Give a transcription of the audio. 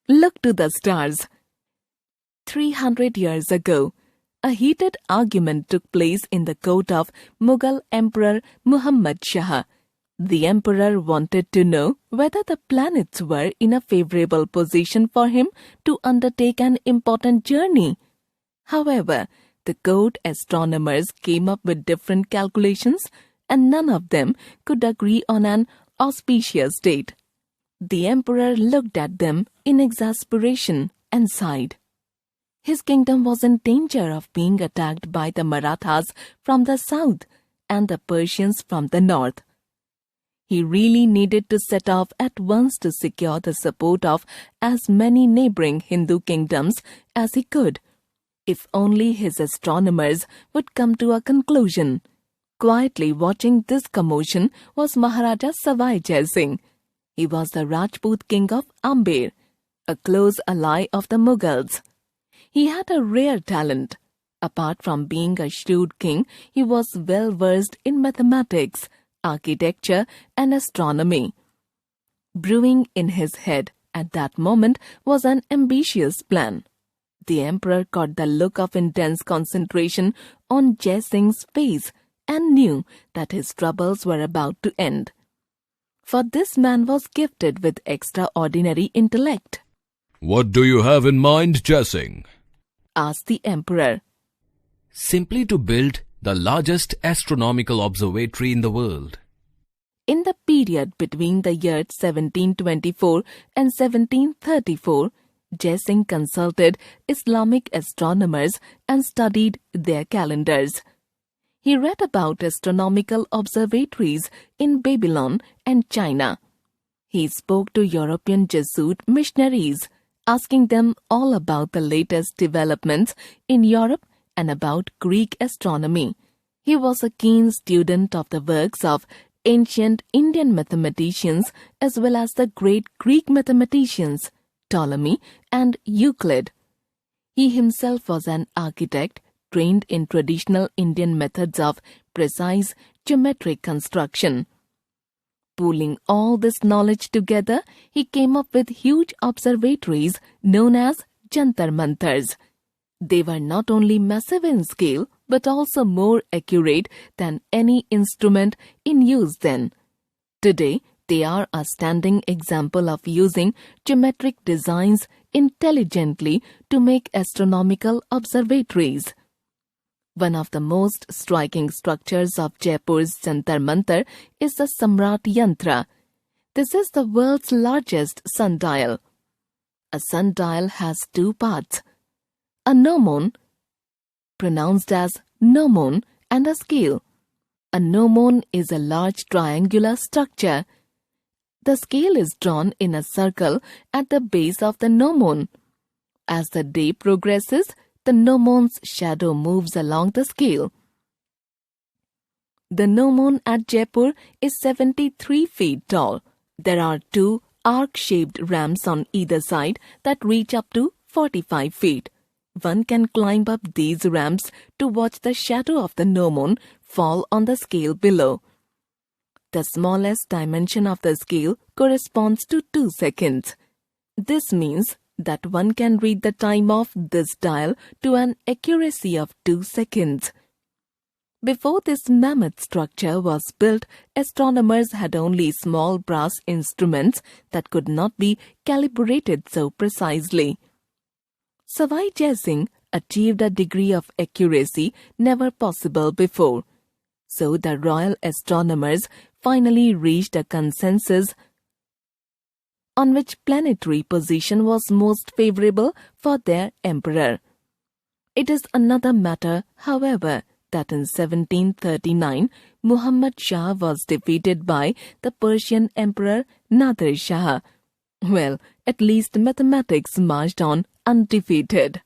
Look to the stars. 300 years ago, a heated argument took place in the court of Mughal Emperor Muhammad Shah. The emperor wanted to know whether the planets were in a favorable position for him to undertake an important journey. However, the court astronomers came up with different calculations, and none of them could agree on an auspicious date. The emperor looked at them in exasperation and sighed. His kingdom was in danger of being attacked by the Marathas from the south and the Persians from the north. He really needed to set off at once to secure the support of as many neighboring Hindu kingdoms as he could. If only his astronomers would come to a conclusion. Quietly watching this commotion was Maharaja Savai Jai Singh. He was the Rajput king of Amber, a close ally of the Mughals. He had a rare talent. Apart from being a shrewd king, he was well versed in mathematics, architecture, and astronomy. Brewing in his head at that moment was an ambitious plan. The emperor caught the look of intense concentration on Jai Singh's face and knew that his troubles were about to end. For this man was gifted with extraordinary intellect. "What do you have in mind, Jai Singh?" asked the emperor. "Simply to build the largest astronomical observatory in the world." In the period between the year 1724 and 1734, Jai Singh consulted Islamic astronomers and studied their calendars. He read about astronomical observatories in Babylon and China. He spoke to European Jesuit missionaries, asking them all about the latest developments in Europe and about Greek astronomy. He was a keen student of the works of ancient Indian mathematicians as well as the great Greek mathematicians, Ptolemy and Euclid. He himself was an architect trained in traditional Indian methods of precise geometric construction. Pooling all this knowledge together, he came up with huge observatories known as Jantar Mantars. They were not only massive in scale, but also more accurate than any instrument in use then. Today, they are a standing example of using geometric designs intelligently to make astronomical observatories. One of the most striking structures of Jaipur's Jantar Mantar is the Samrat Yantra. This is the world's largest sundial. A sundial has two parts, a gnomon, pronounced as gnomon, and a scale. A gnomon is a large triangular structure. The scale is drawn in a circle at the base of the gnomon. As the day progresses, the gnomon's shadow moves along the scale. The gnomon at Jaipur is 73 feet tall. There are two arc-shaped ramps on either side that reach up to 45 feet. One can climb up these ramps to watch the shadow of the gnomon fall on the scale below. The smallest dimension of the scale corresponds to 2 seconds. This means that one can read the time of this dial to an accuracy of 2 seconds. Before this mammoth structure was built, astronomers had only small brass instruments that could not be calibrated so precisely. Savai Jai Singh achieved a degree of accuracy never possible before. So the royal astronomers finally reached a consensus on which planetary position was most favorable for their emperor. It is another matter, however, that in 1739, Muhammad Shah was defeated by the Persian Emperor Nadir Shah. Well, at least mathematics marched on undefeated.